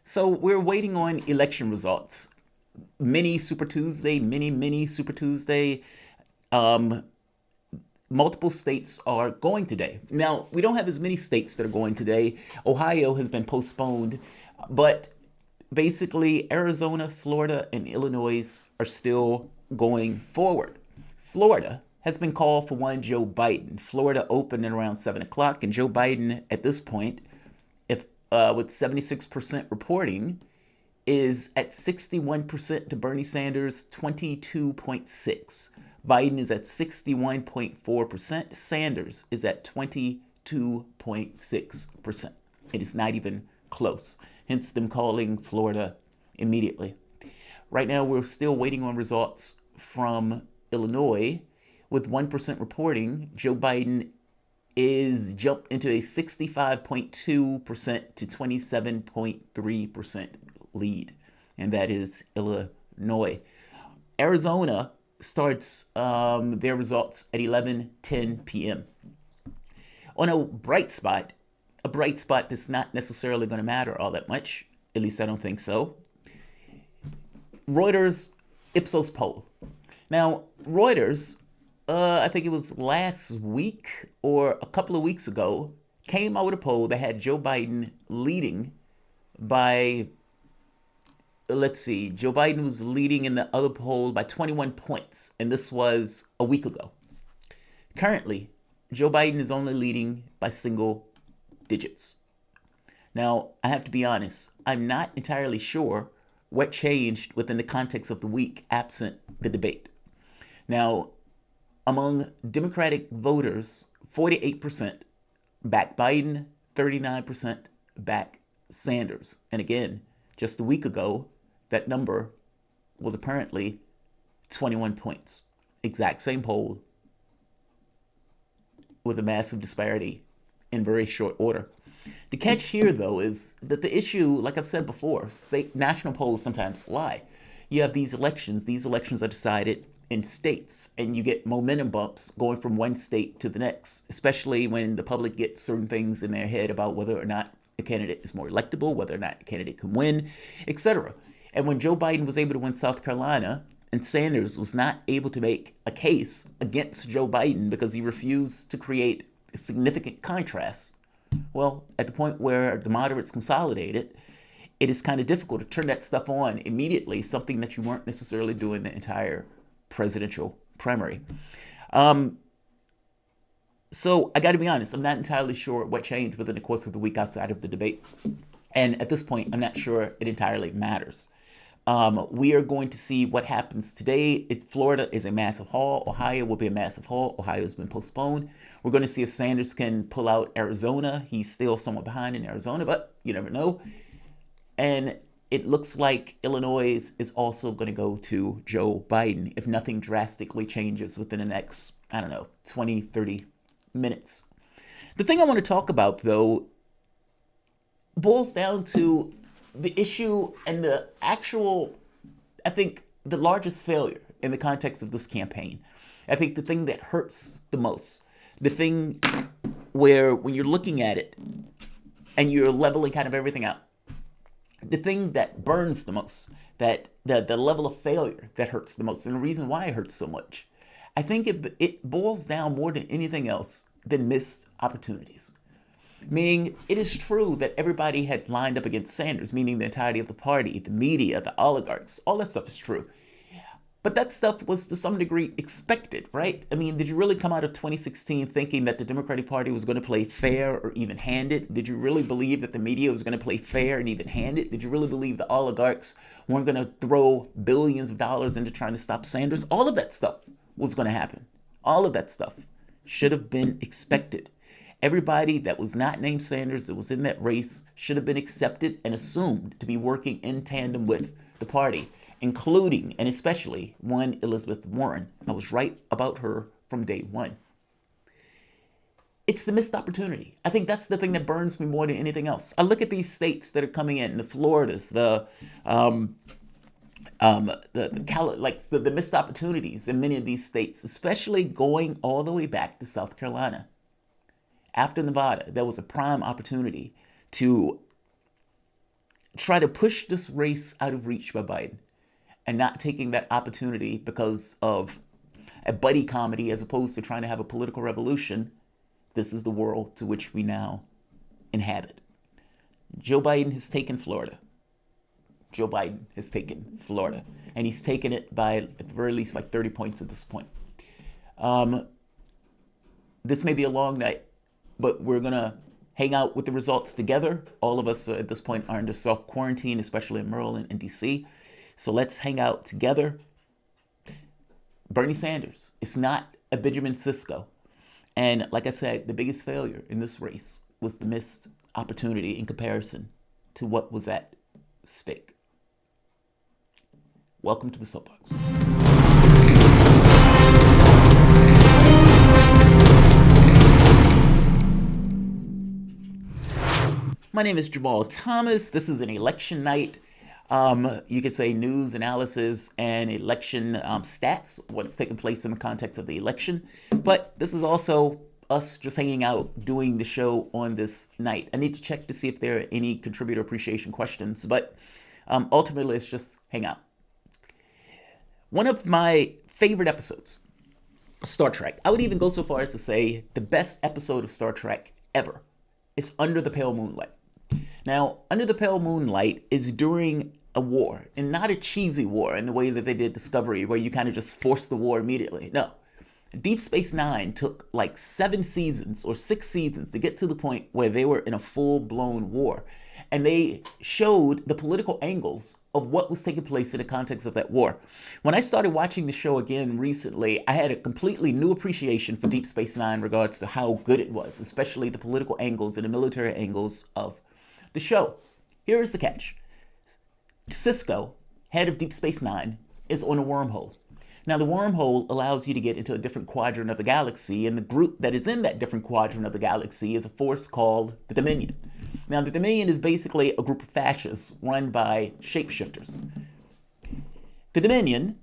So we're waiting on election results. Mini Super Tuesday, mini Super Tuesday. Um, Multiple states are going today. Now, we don't have as many states that are going today. Ohio has been postponed, but basically, Arizona, Florida, and Illinois are still going forward. Florida has been called for one Joe Biden. Florida opened at around 7 o'clock, and Joe Biden, at this point, if with 76% reporting, is at 61% to Bernie Sanders 22.6. Biden is at 61.4%. Sanders is at 22.6%. It is not even close. Hence them calling Florida immediately. Right now, we're still waiting on results from Illinois. With 1% reporting, Joe Biden is jumped into a 65.2% to 27.3% lead, and that is Illinois. Arizona starts their results at 11:10 p.m. On a bright spot that's not necessarily going to matter all that much. At least I don't think so. Reuters Ipsos poll. Now, Reuters, I think it was last week or a couple of weeks ago, came out with a poll that had Joe Biden leading by, let's see, Joe Biden was leading in the other poll by 21 points, and this was a week ago. Currently, Joe Biden is only leading by single digits. Now, I have to be honest, I'm not entirely sure what changed within the context of the week absent the debate. Now, among Democratic voters, 48% back Biden, 39% back Sanders. And again, just a week ago, that number was apparently 21 points. Exact same poll with a massive disparity in very short order. The catch here, though, is that the issue, like I've said before, national polls sometimes lie. You have these elections are decided in states, and you get momentum bumps going from one state to the next, especially when the public gets certain things in their head about whether or not a candidate is more electable, whether or not a candidate can win, etc. And when Joe Biden was able to win South Carolina, and Sanders was not able to make a case against Joe Biden because he refused to create a significant contrast, well, at the point where the moderates consolidated, it is kind of difficult to turn that stuff on immediately, something that you weren't necessarily doing the entire presidential primary. So I got to be honest, I'm not entirely sure what changed within the course of the week outside of the debate. And at this point, I'm not sure it entirely matters. We are going to see what happens today. Florida is a massive haul. Ohio will be a massive haul. Ohio has been postponed. We're going to see if Sanders can pull out Arizona. He's still somewhat behind in Arizona, but you never know. And it looks like Illinois is also going to go to Joe Biden if nothing drastically changes within the next, 20, 30 minutes. The thing I want to talk about, though, boils down to the issue and the actual, I think, the largest failure in the context of this campaign. I think the thing that hurts the most, the thing where when you're looking at it and you're leveling kind of everything out, the thing that burns the most, that the level of failure that hurts the most, and the reason why it hurts so much, I think it boils down more than anything else than missed opportunities. Meaning, it is true that everybody had lined up against Sanders, meaning the entirety of the party, the media, the oligarchs, all that stuff is true. But that stuff was to some degree expected, right? I mean, did you really come out of 2016 thinking that the Democratic Party was going to play fair or even-handed? Did you really believe that the media was going to play fair and even-handed? Did you really believe the oligarchs weren't going to throw billions of dollars into trying to stop Sanders? All of that stuff was going to happen. All of that stuff should have been expected. Everybody that was not named Sanders that was in that race should have been accepted and assumed to be working in tandem with the party, including and especially one Elizabeth Warren. I was right about her from day one. It's the missed opportunity. I think that's the thing that burns me more than anything else. I look at these states that are coming in, the Floridas, the missed opportunities in many of these states, especially going all the way back to South Carolina. After Nevada, there was a prime opportunity to try to push this race out of reach by Biden and not taking that opportunity because of a buddy comedy as opposed to trying to have a political revolution, this is the world to which we now inhabit. Joe Biden has taken Florida. Joe Biden has taken Florida. And he's taken it by, at the very least, like 30 points at this point. This may be a long night, but we're going to hang out with the results together. All of us at this point are under self-quarantine, especially in Maryland and D.C. So let's hang out together. Bernie Sanders, it's not a Benjamin Sisko. And like I said, the biggest failure in this race was the missed opportunity in comparison to what was at stake. Welcome to the Soapbox. My name is Jamal Thomas. This is an election night. You could say news analysis and election stats, what's taking place in the context of the election. But this is also us just hanging out, doing the show on this night. I need to check to see if there are any contributor appreciation questions, but ultimately it's just hang out. One of my favorite episodes, Star Trek. I would even go so far as to say the best episode of Star Trek ever is Under the Pale Moonlight. Now, Under the Pale Moonlight is during a war, and not a cheesy war in the way that they did Discovery, where you kind of just force the war immediately. No. Deep Space Nine took like 7 seasons or 6 seasons to get to the point where they were in a full-blown war. And they showed the political angles of what was taking place in the context of that war. When I started watching the show again recently, I had a completely new appreciation for Deep Space Nine in regards to how good it was, especially the political angles and the military angles of the show. Here is the catch. Sisko, head of Deep Space Nine, is on a wormhole. Now, the wormhole allows you to get into a different quadrant of the galaxy, and the group that is in that different quadrant of the galaxy is a force called the Dominion. Now, the Dominion is basically a group of fascists run by shapeshifters. The Dominion,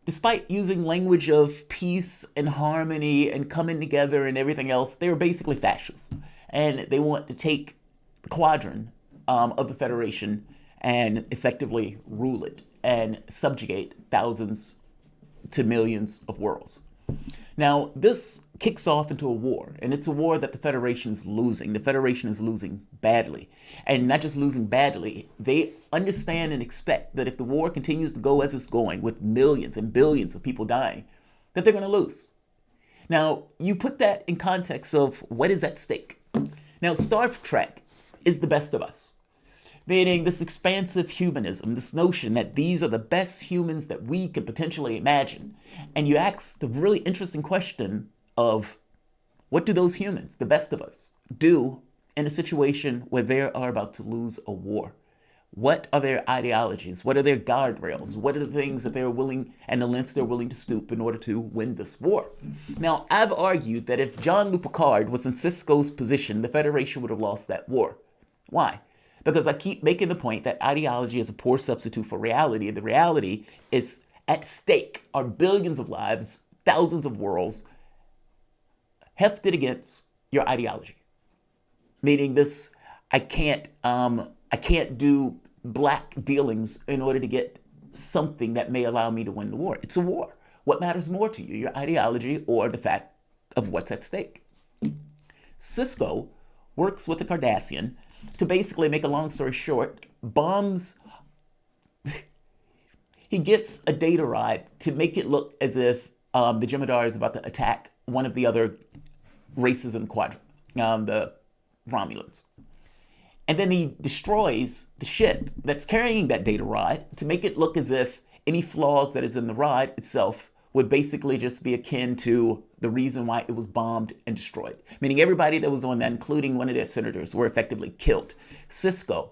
despite using language of peace and harmony and coming together and everything else, they were basically fascists. And they want to take the quadrant of the Federation and effectively rule it and subjugate thousands to millions of worlds. Now, this kicks off into a war, and it's a war that the Federation is losing. The Federation is losing badly. And not just losing badly, they understand and expect that if the war continues to go as it's going, with millions and billions of people dying, that they're going to lose. Now, you put that in context of what is at stake. Now, Star Trek is the best of us. Meaning this expansive humanism, this notion that these are the best humans that we could potentially imagine. And you ask the really interesting question of what do those humans, the best of us, do in a situation where they are about to lose a war? What are their ideologies? What are their guardrails? What are the things that they're willing and the lengths they're willing to stoop in order to win this war? Now, I've argued that if Jean-Luc Picard was in Sisko's position, the Federation would have lost that war. Why? Because I keep making the point that ideology is a poor substitute for reality. And the reality is at stake are billions of lives, thousands of worlds, hefted against your ideology. Meaning this, I can't do black dealings in order to get something that may allow me to win the war. It's a war. What matters more to you, your ideology or the fact of what's at stake? Sisko works with the Cardassian to basically make a long story short, bombs, he gets a data rod to make it look as if the Jem'Hadar is about to attack one of the other races in the quadrant, the Romulans. And then he destroys the ship that's carrying that data rod to make it look as if any flaws that is in the rod itself would basically just be akin to the reason why it was bombed and destroyed. Meaning everybody that was on that, including one of their senators, were effectively killed. Sisko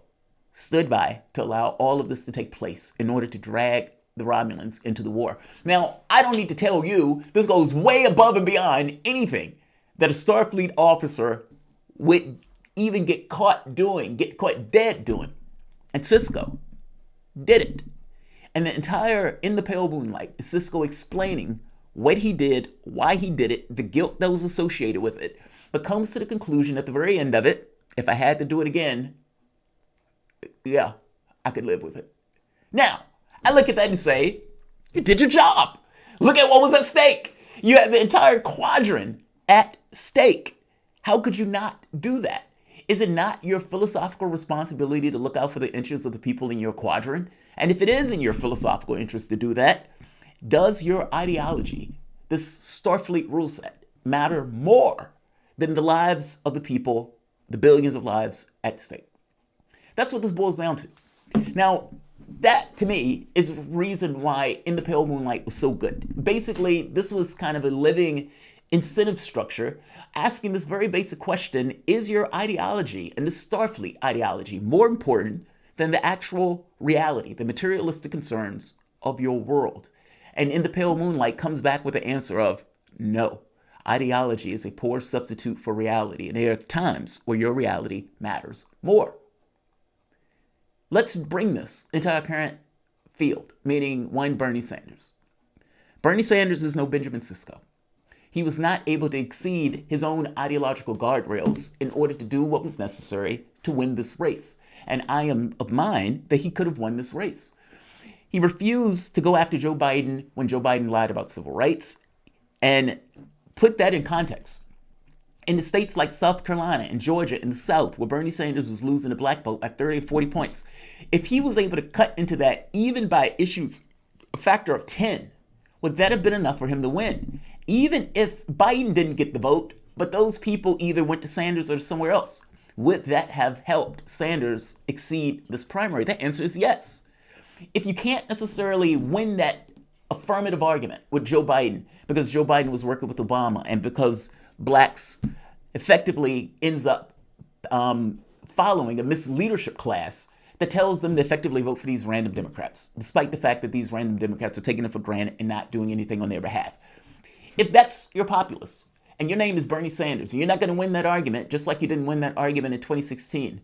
stood by to allow all of this to take place in order to drag the Romulans into the war. Now, I don't need to tell you, this goes way above and beyond anything that a Starfleet officer would even get caught dead doing. And Sisko did it. And the entire In the Pale Moonlight is Sisko explaining what he did, why he did it, the guilt that was associated with it, but comes to the conclusion at the very end of it, if I had to do it again, yeah, I could live with it. Now, I look at that and say, you did your job. Look at what was at stake. You had the entire quadrant at stake. How could you not do that? Is it not your philosophical responsibility to look out for the interests of the people in your quadrant? And if it is in your philosophical interest to do that, does your ideology, this Starfleet rule set, matter more than the lives of the people, the billions of lives at stake? That's what this boils down to. Now, that to me is the reason why In the Pale Moonlight was so good. Basically, this was kind of a living incentive structure asking this very basic question: is your ideology and the Starfleet ideology more important than the actual reality, the materialistic concerns of your world? And In the Pale Moonlight comes back with the answer of no. Ideology is a poor substitute for reality, and there are times where your reality matters more. Let's bring this into our current field, meaning one Bernie Sanders. Bernie Sanders is no Benjamin Sisko. He was not able to exceed his own ideological guardrails in order to do what was necessary to win this race. And I am of mind that he could have won this race. He refused to go after Joe Biden when Joe Biden lied about civil rights. And put that in context. In the states like South Carolina and Georgia in the South, where Bernie Sanders was losing the black vote by 30 and 40 points, if he was able to cut into that even by a factor of 10, would that have been enough for him to win? Even if Biden didn't get the vote, but those people either went to Sanders or somewhere else, would that have helped Sanders exceed this primary? The answer is yes. If you can't necessarily win that affirmative argument with Joe Biden because Joe Biden was working with Obama and because blacks effectively ends up following a misleadership class that tells them to effectively vote for these random Democrats, despite the fact that these random Democrats are taking it for granted and not doing anything on their behalf. If that's your populace and your name is Bernie Sanders and you're not going to win that argument, just like you didn't win that argument in 2016,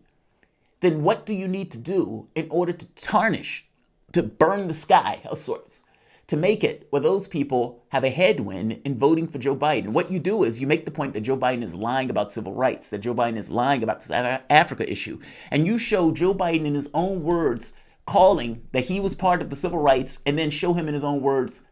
then what do you need to do in order to tarnish, to burn the sky of sorts, to make it where those people have a headwind in voting for Joe Biden? What you do is you make the point that Joe Biden is lying about civil rights, that Joe Biden is lying about this Africa issue, and you show Joe Biden in his own words calling that he was part of the civil rights, and then show him in his own words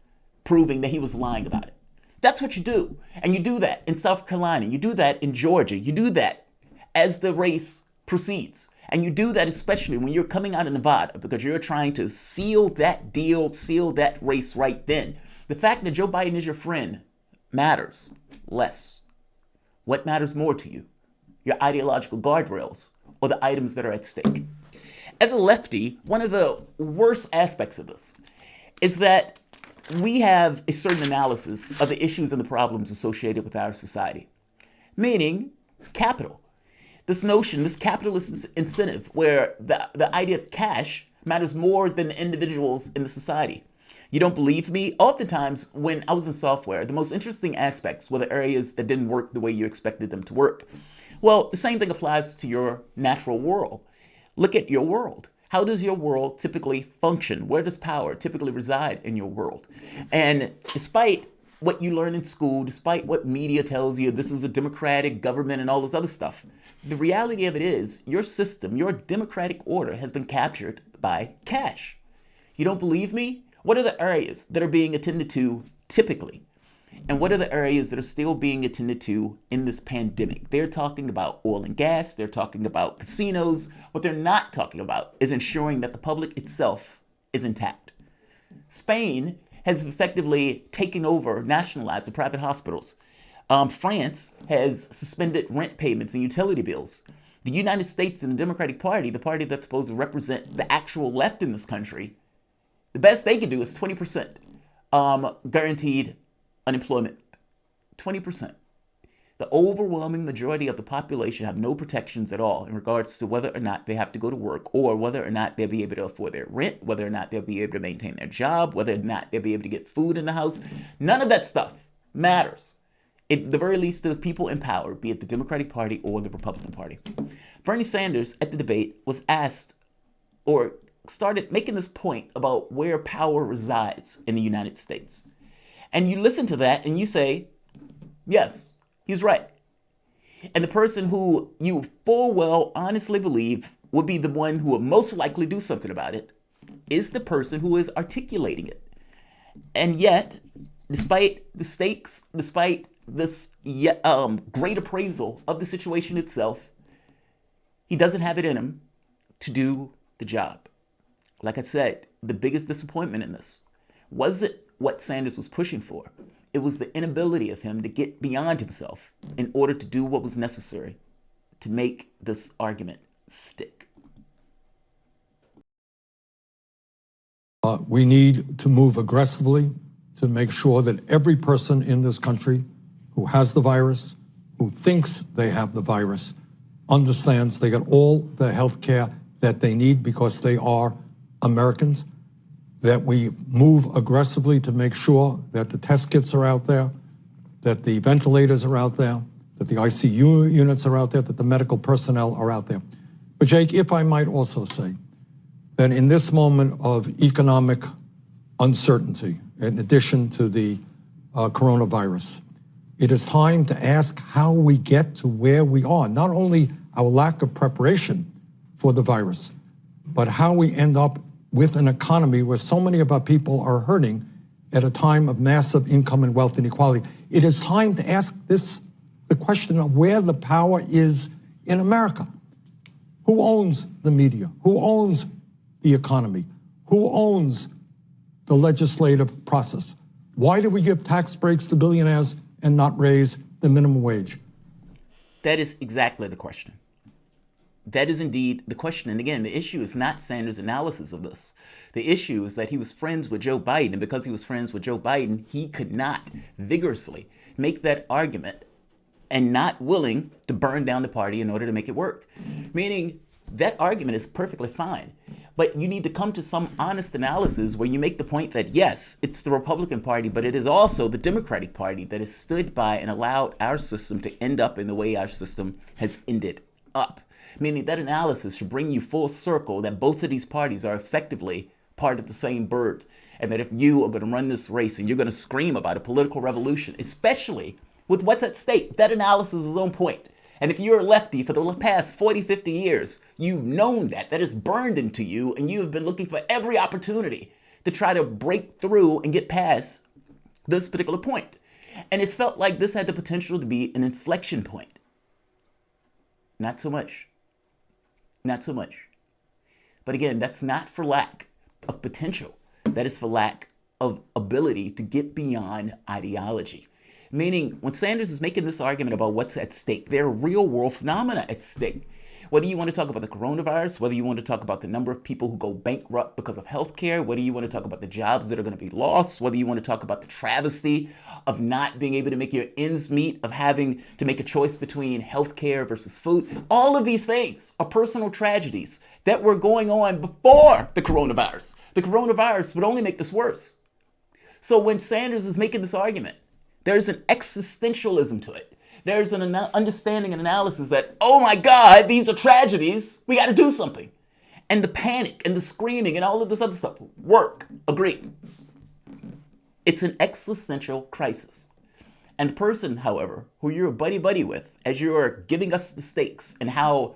proving that he was lying about it. That's what you do. And you do that in South Carolina. You do that in Georgia. You do that as the race proceeds. And you do that especially when you're coming out of Nevada because you're trying to seal that deal, seal that race right then. The fact that Joe Biden is your friend matters less. What matters more to you? Your ideological guardrails or the items that are at stake? As a lefty, one of the worst aspects of this is that we have a certain analysis of the issues and the problems associated with our society, meaning capital. This notion, this capitalist incentive where the idea of cash matters more than the individuals in the society. You don't believe me? Oftentimes, when I was in software, the most interesting aspects were the areas that didn't work the way you expected them to work. Well, the same thing applies to your natural world. Look at your world. How does your world typically function? Where does power typically reside in your world? And despite what you learn in school, despite what media tells you, this is a democratic government and all this other stuff, the reality of it is your system, your democratic order has been captured by cash. You don't believe me? What are the areas that are being attended to typically? And what are the areas that are still being attended to in this pandemic? They're talking about oil and gas. They're talking about casinos. What they're not talking about is ensuring that the public itself is intact. Spain has effectively taken over, nationalized the private hospitals. France has suspended rent payments and utility bills. The United States and the Democratic Party, the party that's supposed to represent the actual left in this country, the best they can do is 20% guaranteed unemployment. 20%. The overwhelming majority of the population have no protections at all in regards to whether or not they have to go to work or whether or not they'll be able to afford their rent, whether or not they'll be able to maintain their job, whether or not they'll be able to get food in the house. None of that stuff matters. At the very least, to the people in power, be it the Democratic Party or the Republican Party. Bernie Sanders at the debate was asked or started making this point about where power resides in the United States. And you listen to that and you say, yes, he's right. And the person who you full well honestly believe would be the one who would most likely do something about it is the person who is articulating it. And yet, despite the stakes, despite this great appraisal of the situation itself, he doesn't have it in him to do the job. Like I said, the biggest disappointment in this wasn't what Sanders was pushing for. It was the inability of him to get beyond himself in order to do what was necessary to make this argument stick. We need to move aggressively to make sure that every person in this country who has the virus, who thinks they have the virus, understands they get all the health care that they need because they are Americans, that we move aggressively to make sure that the test kits are out there, that the ventilators are out there, that the ICU units are out there, that the medical personnel are out there. But Jake, if I might also say that in this moment of economic uncertainty, in addition to the coronavirus, it is time to ask how we get to where we are, not only our lack of preparation for the virus, but how we end up with an economy where so many of our people are hurting at a time of massive income and wealth inequality. It is time to ask the question of where the power is in America. Who owns the media? Who owns the economy? Who owns the legislative process? Why do we give tax breaks to billionaires and not raise the minimum wage? That is exactly the question. That is indeed the question. And again, the issue is not Sanders' analysis of this. The issue is that he was friends with Joe Biden. And because he was friends with Joe Biden, he could not vigorously make that argument and not willing to burn down the party in order to make it work. Meaning that argument is perfectly fine. But you need to come to some honest analysis where you make the point that, yes, it's the Republican Party, but it is also the Democratic Party that has stood by and allowed our system to end up in the way our system has ended up. Meaning that analysis should bring you full circle that both of these parties are effectively part of the same bird. And that if you are going to run this race and you're going to scream about a political revolution, especially with what's at stake, that analysis is on point. And if you're a lefty for the past 40, 50 years, you've known that is burned into you, and you have been looking for every opportunity to try to break through and get past this particular point. And it felt like this had the potential to be an inflection point. Not so much. Not so much. But again, that's not for lack of potential. That is for lack of ability to get beyond ideology. Meaning, when Sanders is making this argument about what's at stake, there are real world phenomena at stake. Whether you want to talk about the coronavirus, whether you want to talk about the number of people who go bankrupt because of healthcare, whether you want to talk about the jobs that are going to be lost, whether you want to talk about the travesty of not being able to make your ends meet, of having to make a choice between healthcare versus food, all of these things are personal tragedies that were going on before the coronavirus. The coronavirus would only make this worse. So when Sanders is making this argument, there's an existentialism to it. There's an understanding and analysis that, oh my God, these are tragedies. We got to do something. And the panic and the screaming and all of this other stuff. Work. Agree. It's an existential crisis. And the person, however, who you're buddy-buddy with as you're giving us the stakes and how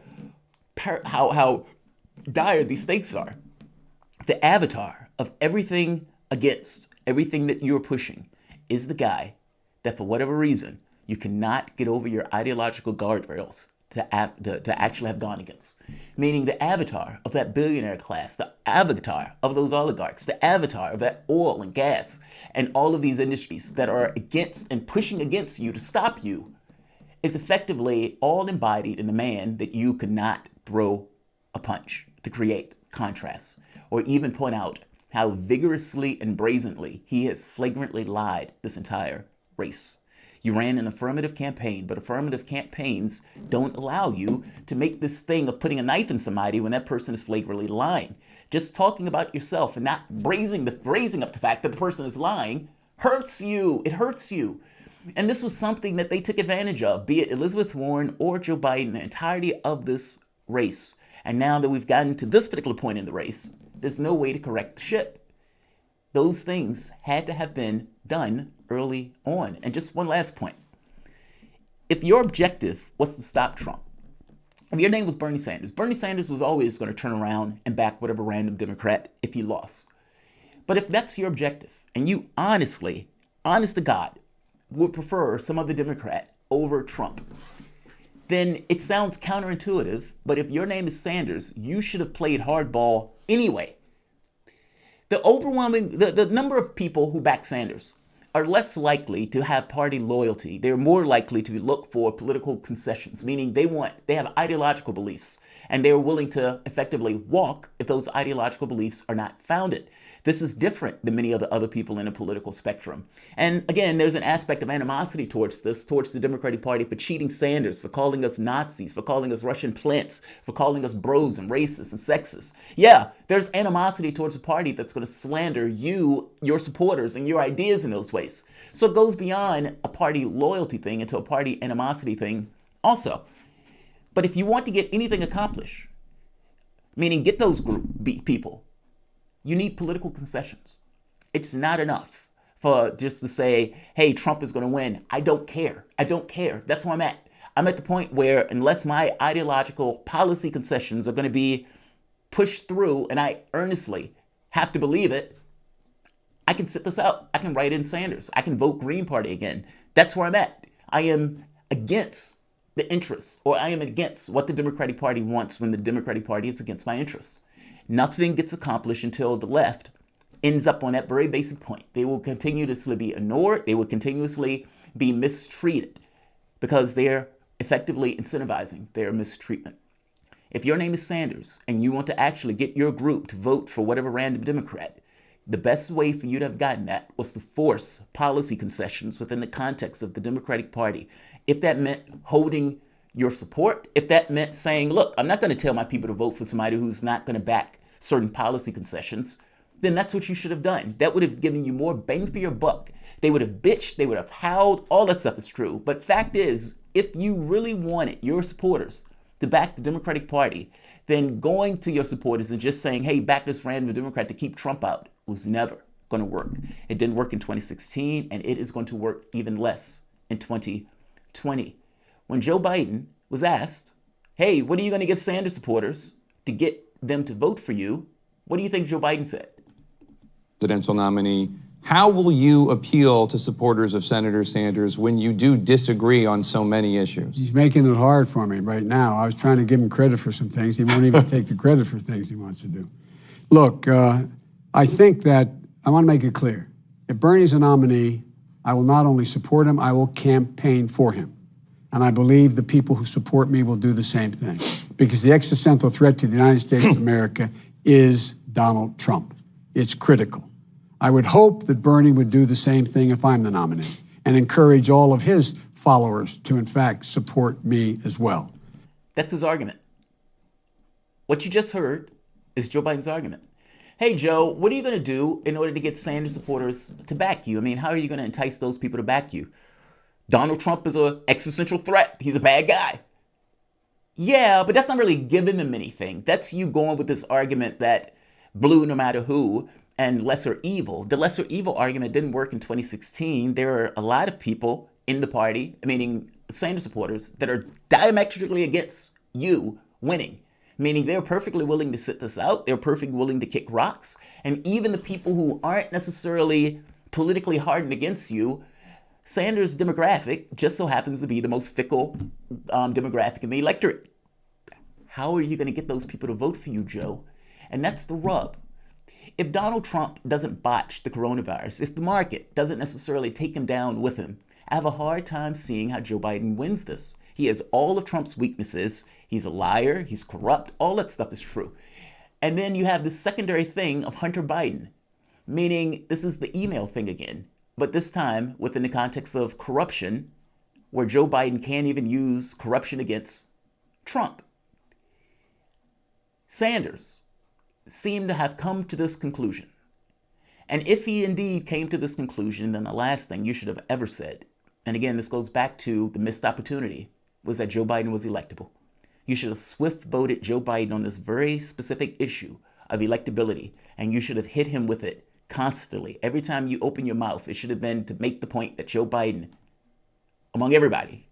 dire these stakes are, the avatar of everything against, everything that you're pushing, is the guy that for whatever reason, you cannot get over your ideological guardrails to actually have gone against. Meaning the avatar of that billionaire class, the avatar of those oligarchs, the avatar of that oil and gas, and all of these industries that are against and pushing against you to stop you, is effectively all embodied in the man that you could not throw a punch to create contrast, or even point out how vigorously and brazenly he has flagrantly lied this entire race. You ran an affirmative campaign, but affirmative campaigns don't allow you to make this thing of putting a knife in somebody when that person is flagrantly lying. Just talking about yourself and not raising up the fact that the person is lying hurts you. It hurts you. And this was something that they took advantage of, be it Elizabeth Warren or Joe Biden, the entirety of this race. And now that we've gotten to this particular point in the race, there's no way to correct the ship. Those things had to have been done early on. And just one last point. If your objective was to stop Trump, If your name was Bernie Sanders was always going to turn around and back whatever random Democrat if he lost. But if that's your objective, and you honestly, honest to God, would prefer some other Democrat over Trump, then it sounds counterintuitive, but if your name is Sanders, you should have played hardball anyway. The number of people who back Sanders are less likely to have party loyalty. They're more likely to look for political concessions, meaning they have ideological beliefs, and they're willing to effectively walk if those ideological beliefs are not founded. This is different than many of the other people in the political spectrum. And again, there's an aspect of animosity towards the Democratic Party for cheating Sanders, for calling us Nazis, for calling us Russian plants, for calling us bros and racists and sexist. Yeah, there's animosity towards a party that's going to slander you, your supporters, and your ideas in those ways. So it goes beyond a party loyalty thing into a party animosity thing also. But if you want to get anything accomplished, meaning get those people, you need political concessions. It's not enough for just to say, hey, Trump is going to win. I don't care. I don't care. That's where I'm at. I'm at the point where unless my ideological policy concessions are going to be pushed through, and I earnestly have to believe it, I can sit this out. I can write in Sanders. I can vote Green Party again. That's where I'm at. I am against the interests, or I am against what the Democratic Party wants when the Democratic Party is against my interests. Nothing gets accomplished until the left ends up on that very basic point. They will continuously be ignored. They will continuously be mistreated because they're effectively incentivizing their mistreatment. If your name is Sanders and you want to actually get your group to vote for whatever random Democrat, the best way for you to have gotten that was to force policy concessions within the context of the Democratic Party. If that meant holding your support, if that meant saying, look, I'm not going to tell my people to vote for somebody who's not going to back certain policy concessions, then that's what you should have done. That would have given you more bang for your buck. They would have bitched, they would have howled, all that stuff is true. But fact is, if you really wanted your supporters to back the Democratic Party, then going to your supporters and just saying, hey, back this random Democrat to keep Trump out was never going to work. It didn't work in 2016, and it is going to work even less in 2020. When Joe Biden was asked, hey, what are you going to give Sanders supporters to get them to vote for you? What do you think Joe Biden said? Presidential nominee, how will you appeal to supporters of Senator Sanders when you do disagree on so many issues? He's making it hard for me right now. I was trying to give him credit for some things. He won't even take the credit for things he wants to do. Look, I think that I want to make it clear. If Bernie's a nominee, I will not only support him, I will campaign for him. And I believe the people who support me will do the same thing. Because the existential threat to the United States of America is Donald Trump. It's critical. I would hope that Bernie would do the same thing if I'm the nominee and encourage all of his followers to, in fact, support me as well. That's his argument. What you just heard is Joe Biden's argument. Hey, Joe, what are you going to do in order to get Sanders supporters to back you? I mean, how are you going to entice those people to back you? Donald Trump is an existential threat. He's a bad guy. Yeah, but that's not really giving them anything. That's you going with this argument that blue no matter who and lesser evil. The lesser evil argument didn't work in 2016. There are a lot of people in the party, meaning Sanders supporters, that are diametrically against you winning. Meaning they're perfectly willing to sit this out. They're perfectly willing to kick rocks. And even the people who aren't necessarily politically hardened against you, Sanders' demographic just so happens to be the most fickle demographic in the electorate. How are you going to get those people to vote for you, Joe? And that's the rub. If Donald Trump doesn't botch the coronavirus, if the market doesn't necessarily take him down with him, I have a hard time seeing how Joe Biden wins this. He has all of Trump's weaknesses. He's a liar. He's corrupt. All that stuff is true. And then you have this secondary thing of Hunter Biden, meaning this is the email thing again, but this time within the context of corruption, where Joe Biden can't even use corruption against Trump. Sanders seemed to have come to this conclusion. And if he indeed came to this conclusion, then the last thing you should have ever said, and again, this goes back to the missed opportunity, was that Joe Biden was electable. You should have swift voted Joe Biden on this very specific issue of electability, and you should have hit him with it constantly. Every time you open your mouth, it should have been to make the point that Joe Biden, among everybody,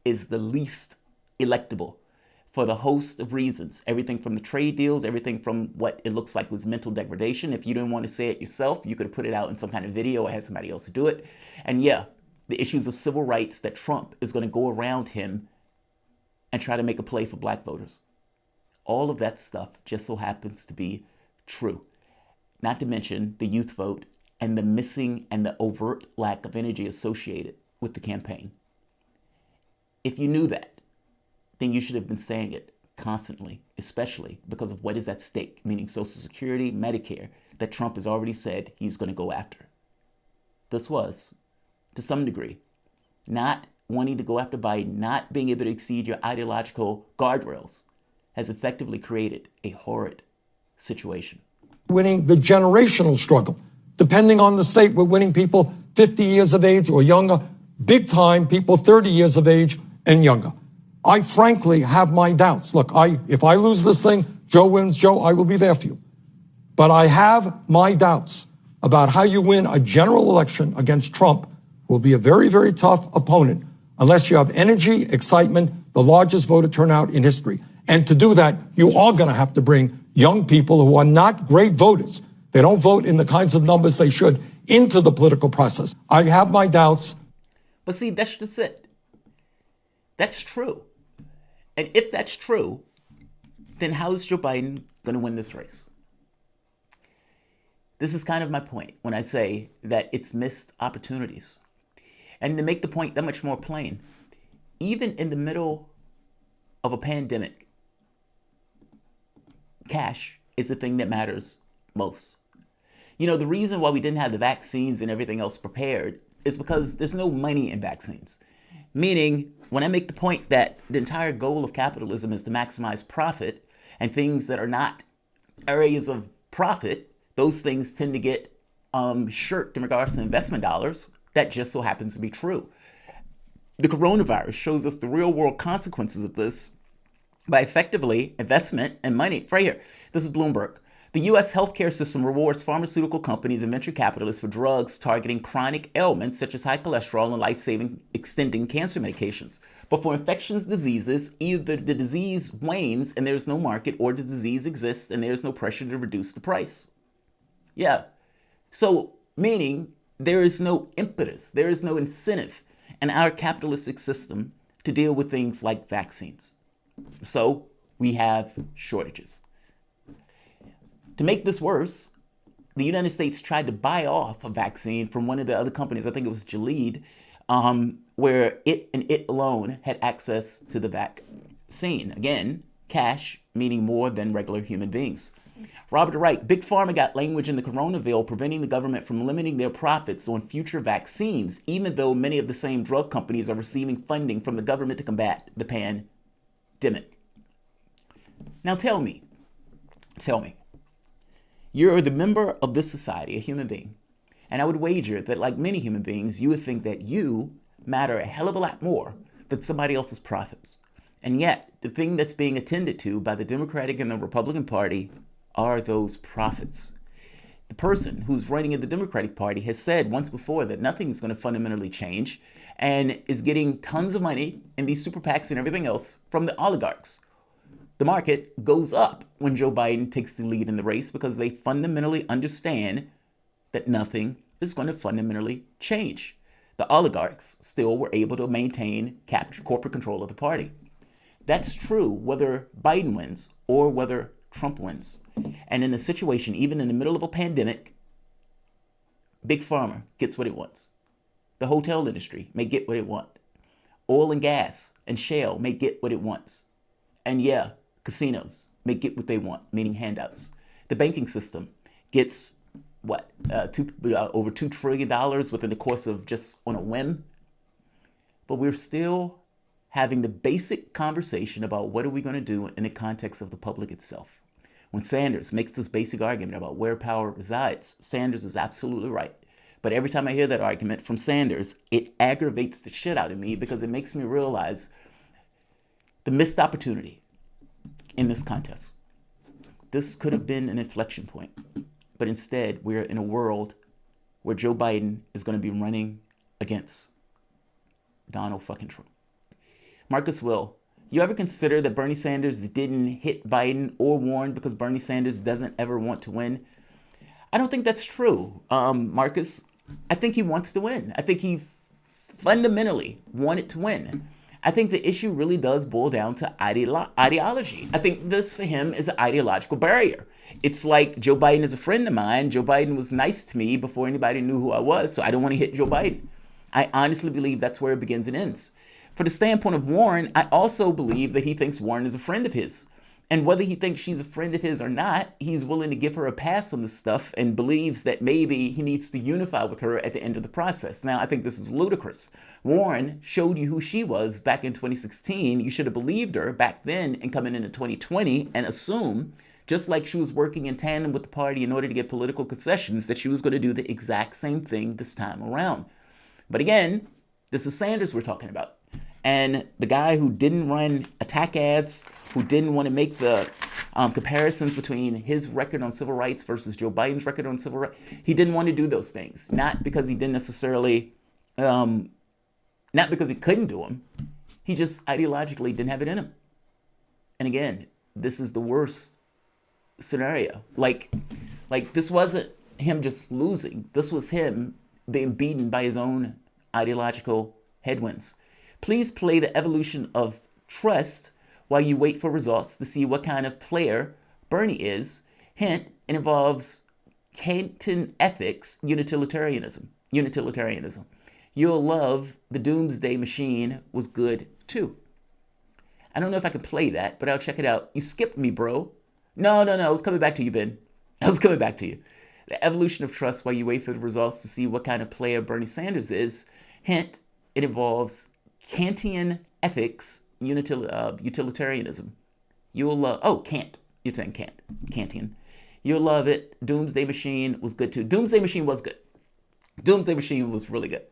is the least electable. for the host of reasons. Everything from the trade deals, everything from what it looks like was mental degradation. If you didn't want to say it yourself, you could have put it out in some kind of video or had somebody else do it. And yeah, the issues of civil rights that Trump is going to go around him and try to make a play for black voters. All of that stuff just so happens to be true. Not to mention the youth vote and the missing and the overt lack of energy associated with the campaign. If you knew that, then you should have been saying it constantly, especially because of what is at stake, meaning Social Security, Medicare, that Trump has already said he's going to go after. This was, to some degree, not wanting to go after Biden, not being able to exceed your ideological guardrails, has effectively created a horrid situation. Winning the generational struggle. Depending on the state, we're winning people 50 years of age or younger, big time people 30 years of age and younger. I frankly have my doubts. Look, if I lose this thing, Joe wins. Joe, I will be there for you. But I have my doubts about how you win a general election against Trump, who will be a very, very tough opponent, unless you have energy, excitement, the largest voter turnout in history. And to do that, you are going to have to bring young people who are not great voters. They don't vote in the kinds of numbers they should into the political process. I have my doubts. But see, that's just it. That's true. And if that's true, then how is Joe Biden going to win this race? This is kind of my point when I say that it's missed opportunities. And to make the point that much more plain, even in the middle of a pandemic, cash is the thing that matters most. You know, the reason why we didn't have the vaccines and everything else prepared is because there's no money in vaccines. Meaning, when I make the point that the entire goal of capitalism is to maximize profit, and things that are not areas of profit, those things tend to get shirked in regards to investment dollars. That just so happens to be true. The coronavirus shows us the real world consequences of this by effectively investment and money. Right here, this is Bloomberg. The U.S. healthcare system rewards pharmaceutical companies and venture capitalists for drugs targeting chronic ailments such as high cholesterol and life-saving extending cancer medications. But for infectious diseases, either the disease wanes and there's no market, or the disease exists and there's no pressure to reduce the price. Yeah. So, meaning there is no impetus, there is no incentive in our capitalistic system to deal with things like vaccines. So, we have shortages. To make this worse, the United States tried to buy off a vaccine from one of the other companies, I think it was Gilead, where it alone had access to the vaccine. Again, cash meaning more than regular human beings. Robert Wright, Big Pharma got language in the Corona bill preventing the government from limiting their profits on future vaccines, even though many of the same drug companies are receiving funding from the government to combat the pandemic. Now tell me, you're the member of this society, a human being, and I would wager that, like many human beings, you would think that you matter a hell of a lot more than somebody else's profits. And yet, the thing that's being attended to by the Democratic and the Republican Party are those profits. The person who's running in the Democratic Party has said once before that nothing's going to fundamentally change and is getting tons of money in these super PACs and everything else from the oligarchs. The market goes up when Joe Biden takes the lead in the race because they fundamentally understand that nothing is going to fundamentally change. The oligarchs still were able to maintain corporate control of the party. That's true whether Biden wins or whether Trump wins. And in a situation, even in the middle of a pandemic, Big Pharma gets what it wants. The hotel industry may get what it wants. Oil and gas and shale may get what it wants. And yeah, casinos may get what they want, meaning handouts. The banking system gets what? Over $2 trillion within the course of just on a whim. But we're still having the basic conversation about what are we going to do in the context of the public itself. When Sanders makes this basic argument about where power resides, Sanders is absolutely right. But every time I hear that argument from Sanders, it aggravates the shit out of me because it makes me realize the missed opportunity in this contest. This could have been an inflection point. But instead, we're in a world where Joe Biden is going to be running against Donald fucking Trump. Marcus Will, You ever consider that Bernie Sanders didn't hit Biden or Warren because Bernie Sanders doesn't ever want to win? I don't think that's true, Marcus. I think he wants to win. I think he fundamentally wanted to win. I think the issue really does boil down to ideology. I think this for him is an ideological barrier. It's like Joe Biden is a friend of mine. Joe Biden was nice to me before anybody knew who I was, so I don't want to hit Joe Biden. I honestly believe that's where it begins and ends. For the standpoint of Warren, I also believe that he thinks Warren is a friend of his. And whether he thinks she's a friend of his or not, he's willing to give her a pass on this stuff and believes that maybe he needs to unify with her at the end of the process. Now, I think this is ludicrous. Warren showed you who she was back in 2016. You should have believed her back then and coming into 2020 and assume, just like she was working in tandem with the party in order to get political concessions, that she was going to do the exact same thing this time around. But again, this is Sanders we're talking about. And the guy who didn't run attack ads, who didn't want to make the comparisons between his record on civil rights versus Joe Biden's record on civil rights, he didn't want to do those things. Not because he didn't necessarily, not because he couldn't do them. He just ideologically didn't have it in him. And again, this is the worst scenario. Like this wasn't him just losing. This was him being beaten by his own ideological headwinds. Please play the evolution of trust while you wait for results to see what kind of player Bernie is. Hint, it involves Kantian ethics, utilitarianism. You'll love the Doomsday Machine was good too. I don't know if I can play that, but I'll check it out. You skipped me, bro. No, I was coming back to you, Ben. I was coming back to you. The evolution of trust while you wait for the results to see what kind of player Bernie Sanders is. Hint, it involves Kantian ethics, utilitarianism. You'll love, Kant. You're saying Kant. Kantian. You'll love it. Doomsday Machine was good too. Doomsday Machine was good. Doomsday Machine was really good.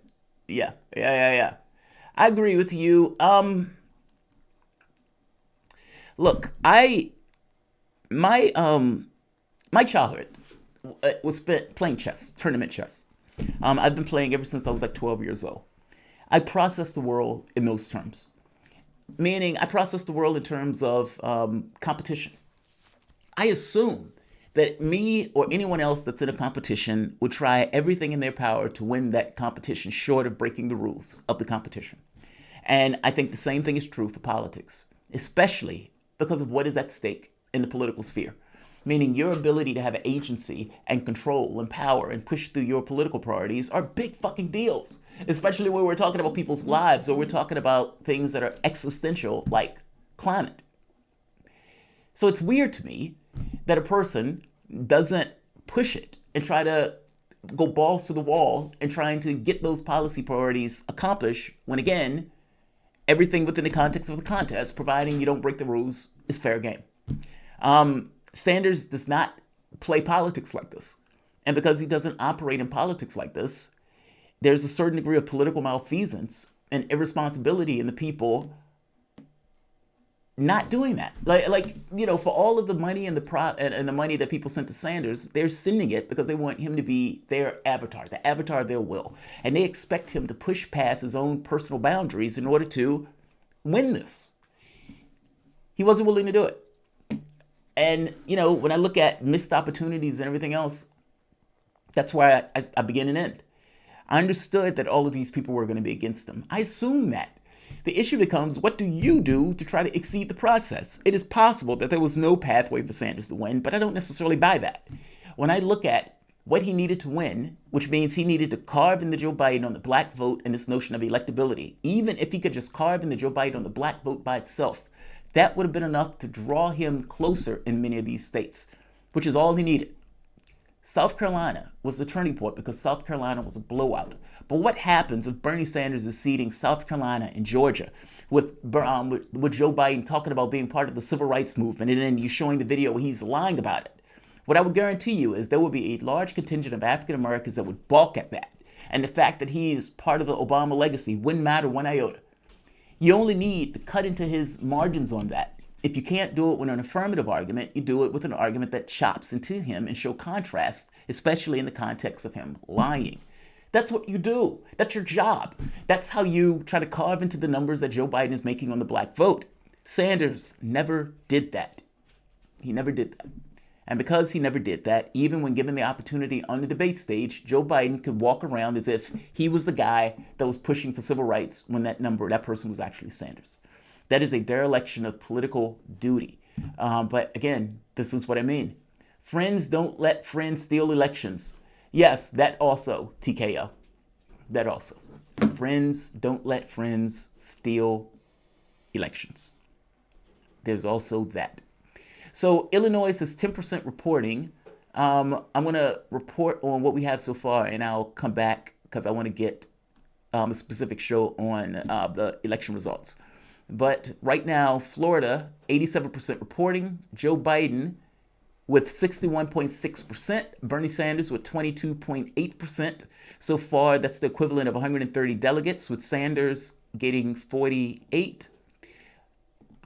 Yeah. I agree with you. Look, my childhood was spent playing chess, tournament chess. I've been playing ever since I was like 12 years old. I process the world in those terms. Meaning, I process the world in terms of competition. I assume that me or anyone else that's in a competition would try everything in their power to win that competition short of breaking the rules of the competition. And I think the same thing is true for politics, especially because of what is at stake in the political sphere. Meaning your ability to have agency and control and power and push through your political priorities are big fucking deals. Especially when we're talking about people's lives or we're talking about things that are existential like climate. So it's weird to me that a person doesn't push it and try to go balls to the wall and trying to get those policy priorities accomplished when, again, everything within the context of the contest, providing you don't break the rules, is fair game. Sanders does not play politics like this. And because he doesn't operate in politics like this, there's a certain degree of political malfeasance and irresponsibility in the people not doing that. For all of the money and the money that people sent to Sanders, they're sending it because they want him to be their avatar, the avatar of their will. And they expect him to push past his own personal boundaries in order to win this. He wasn't willing to do it. And, when I look at missed opportunities and everything else, that's where I begin and end. I understood that all of these people were going to be against him. I assume that. The issue becomes, what do you do to try to exceed the process? It is possible that there was no pathway for Sanders to win, but I don't necessarily buy that. When I look at what he needed to win, which means he needed to carve in the Joe Biden on the black vote and this notion of electability, even if he could just carve in the Joe Biden on the black vote by itself, that would have been enough to draw him closer in many of these states, which is all he needed. South Carolina was the turning point because South Carolina was a blowout. But what happens if Bernie Sanders is ceding South Carolina and Georgia with Joe Biden talking about being part of the civil rights movement and then you showing the video where he's lying about it? What I would guarantee you is there will be a large contingent of African Americans that would balk at that. And the fact that he's part of the Obama legacy wouldn't matter one iota. You only need to cut into his margins on that. If you can't do it with an affirmative argument, you do it with an argument that chops into him and show contrast, especially in the context of him lying. That's what you do. That's your job. That's how you try to carve into the numbers that Joe Biden is making on the black vote. Sanders never did that. He never did that. And because he never did that, even when given the opportunity on the debate stage, Joe Biden could walk around as if he was the guy that was pushing for civil rights when that person was actually Sanders. That is a dereliction of political duty. But again, this is what I mean. Friends don't let friends steal elections. Yes, that also, TKO. That also. Friends don't let friends steal elections. There's also that. So Illinois is 10% reporting. I'm going to report on what we have so far, and I'll come back because I want to get a specific show on the election results. But right now, Florida, 87% reporting. Joe Biden with 61.6%. Bernie Sanders with 22.8%. So far, that's the equivalent of 130 delegates, with Sanders getting 48.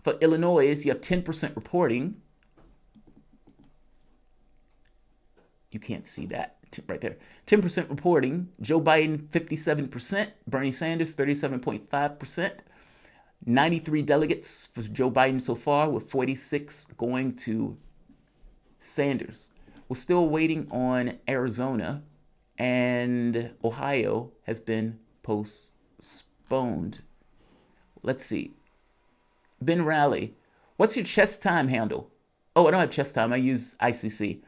For Illinois, you have 10% reporting. You can't see that right there. 10% reporting. Joe Biden, 57%. Bernie Sanders, 37.5%. 93 delegates for Joe Biden so far, with 46 going to Sanders. We're still waiting on Arizona, and Ohio has been postponed. Let's see. Ben Rally, what's your chess time handle? Oh, I don't have chess time. I use ICC.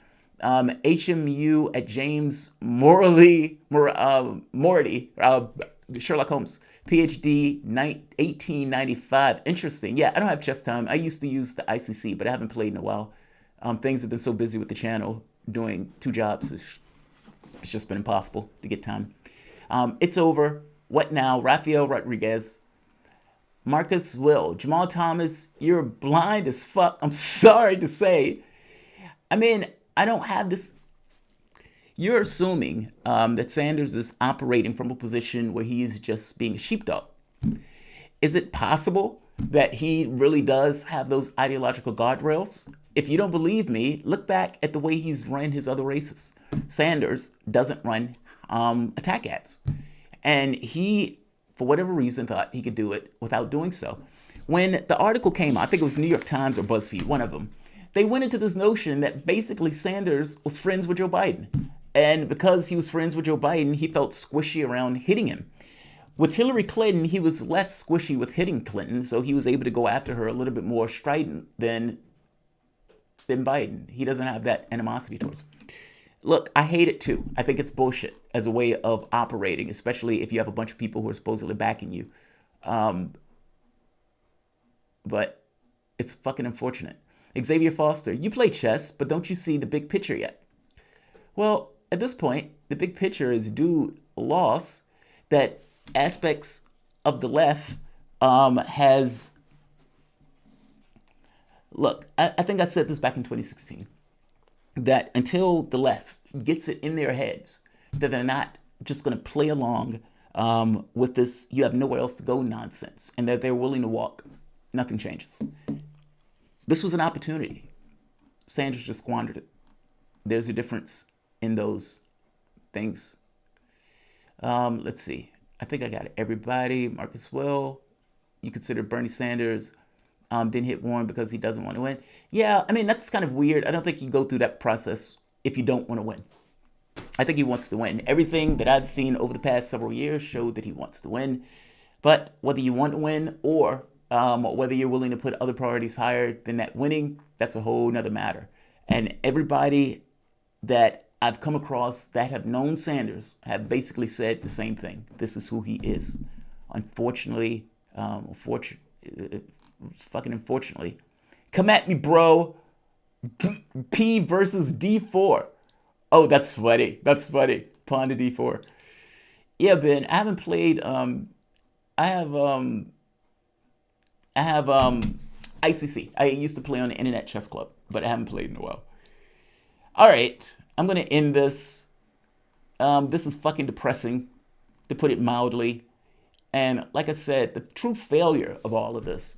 HMU at James Morley, Sherlock Holmes, PhD, 1895. Interesting. Yeah, I don't have chess time. I used to use the ICC, but I haven't played in a while. Things have been so busy with the channel, doing 2 jobs. It's just been impossible to get time. It's over. What now? Rafael Rodriguez. Marcus Will. Jamal Thomas, you're blind as fuck. I'm sorry to say. I mean, I don't have this. You're assuming that Sanders is operating from a position where he is just being a sheepdog. Is it possible that he really does have those ideological guardrails? If you don't believe me, look back at the way he's run his other races. Sanders doesn't run attack ads. And he, for whatever reason, thought he could do it without doing so. When the article came out, I think it was New York Times or BuzzFeed, one of them, they went into this notion that basically Sanders was friends with Joe Biden. And because he was friends with Joe Biden, he felt squishy around hitting him. With Hillary Clinton, he was less squishy with hitting Clinton, so he was able to go after her a little bit more strident than Biden. He doesn't have that animosity towards him. Look, I hate it too. I think it's bullshit as a way of operating, especially if you have a bunch of people who are supposedly backing you. But it's fucking unfortunate. Xavier Foster, you play chess, but don't you see the big picture yet? Well, at this point, the big picture is due loss that aspects of the left has... Look, I think I said this back in 2016, that until the left gets it in their heads that they're not just going to play along with this you have nowhere else to go nonsense, and that they're willing to walk, nothing changes. This was an opportunity. Sanders just squandered it. There's a difference in those things. Let's see. I think I got everybody. Marcus Will, you consider Bernie Sanders didn't hit Warren because he doesn't want to win. Yeah, I mean, that's kind of weird. I don't think you go through that process if you don't want to win. I think he wants to win. Everything that I've seen over the past several years showed that he wants to win. But whether you want to win or whether you're willing to put other priorities higher than that winning, that's a whole nother matter. And everybody that I've come across that have known Sanders have basically said the same thing. This is who he is. Unfortunately, fucking unfortunately. Come at me, bro. P versus D4. Oh, that's funny. That's funny. Pawn to D4. Yeah, Ben, I haven't played. I have ICC. I used to play on the Internet Chess Club, but I haven't played in a while. All right, I'm gonna end this. This is fucking depressing, to put it mildly. And like I said, the true failure of all of this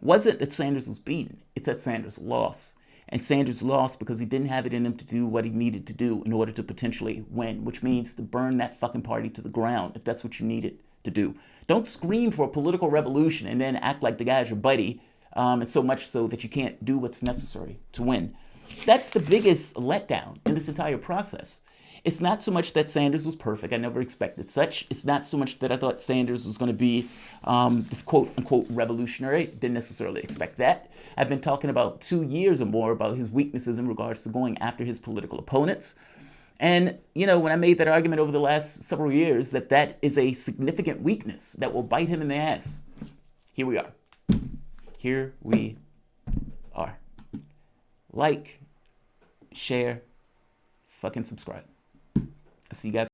wasn't that Sanders was beaten. It's that Sanders lost. And Sanders lost because he didn't have it in him to do what he needed to do in order to potentially win, which means to burn that fucking party to the ground, if that's what you needed to do. Don't scream for a political revolution and then act like the guy's your buddy and so much so that you can't do what's necessary to win. That's the biggest letdown in this entire process. It's not so much that Sanders was perfect. I never expected such. It's not so much that I thought Sanders was going to be this quote-unquote revolutionary. Didn't necessarily expect that. I've been talking about 2 years or more about his weaknesses in regards to going after his political opponents. And, you know, when I made that argument over the last several years that that is a significant weakness that will bite him in the ass, here we are. Here we are. Like, share, fucking subscribe. I'll see you guys.